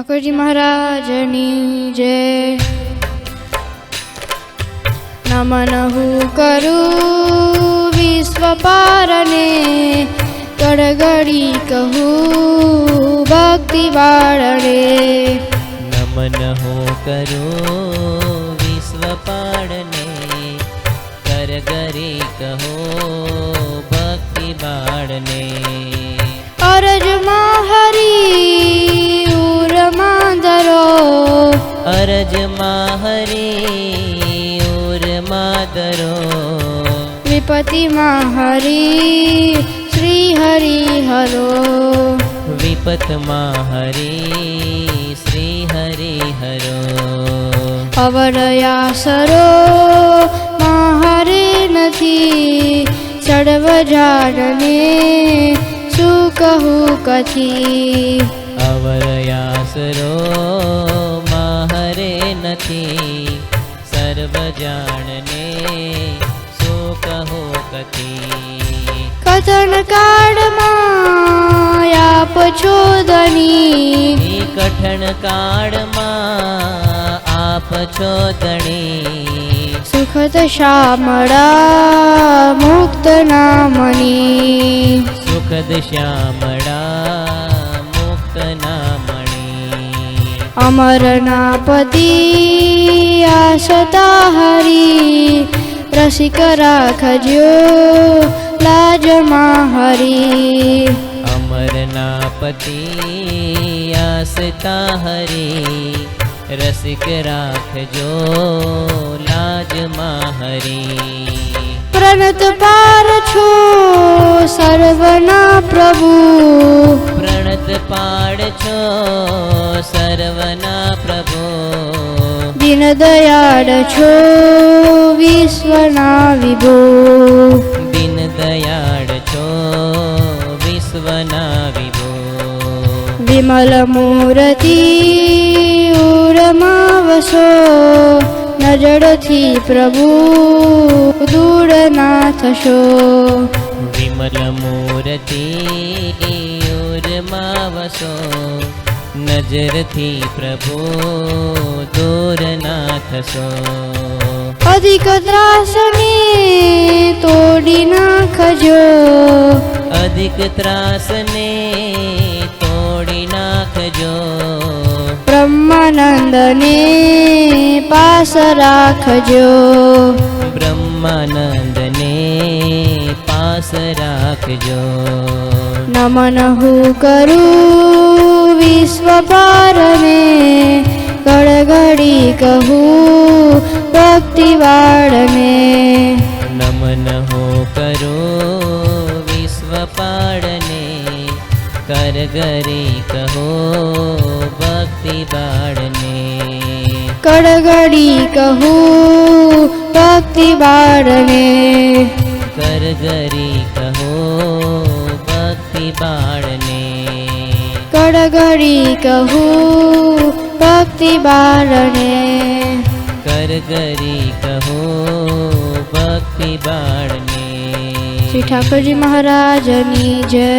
ઠાકોરજી મહારાજની જય। નમન હું કરું વિશ્વ પારને, કડગડી કહું ભક્તિ બાળને। નમન હું કરું વિશ્વ પાળને, કરગરી કહો ભક્તિ બાળને। અરજમાં હરી ઉરમાં ધરો, અરજમાં હરી ઉરમાં ધરો, વિપતિમાં હરી શ્રી હરિ હરો। વિપતમાં હરી શ્રી હરિ હરો। અવરયાસરો માહરે નથી, સર્વ જાણને શું કહું કથી। અવરયાસરો માહરે નથી, સર્વ જાણને શું કહો કથી। કથન કાળમાં આપ છો ધણી, કઠણ કાળમાં આપ છો ધણી। સુખદ શ્યામળા મુક્ત નામની, સુખદ શ્યામળા મુક્ત નામણી। અમરના પતિ આસતા હરી, રસિક રાખજો લાજમાં હરી। અમરના પતિ આસતા હરી, રસિક રાખજો લાજમાં હરી। પ્રણત પાર છો સર્વના પ્રભુ, પ્રણત પાડ છો સર્વના પ્રભુ। દીન દયાળ છો વિશ્વના વિભો, દીન દયાળ છો વિશ્વના વિભો। વિમલ મૂર્તિ ઉરમાં વસો, નજરથી પ્રભુ દૂર ના થશો। વિમલ મૂર્તિ ઉરમાં વસો, નજરથી પ્રભુ દૂર ના થશો। અધિક ત્રાસને તોડી નાખજો, અધિક ત્રાસને તોડી નાખજો। બ્રહ્માનંદને પાસ રાખજો, બ્રહ્માનંદને પાસ રાખજો। નમન હું કરું વિશ્વ પારને, કડગડી કહું ભક્તિ વાળને। નમન હો કરો વિશ્વ પાળને, કરગરી કહો ભક્તિ બાળને। કડગડી કહું ભક્તિ બાળને, કરગરી કહો ભક્તિ બાળને। કડગડી કહું ભક્તિ બાળને, કરગરી કહો ભક્તિ બાળને। શ્રી ઠાકોરજી મહારાજની જય।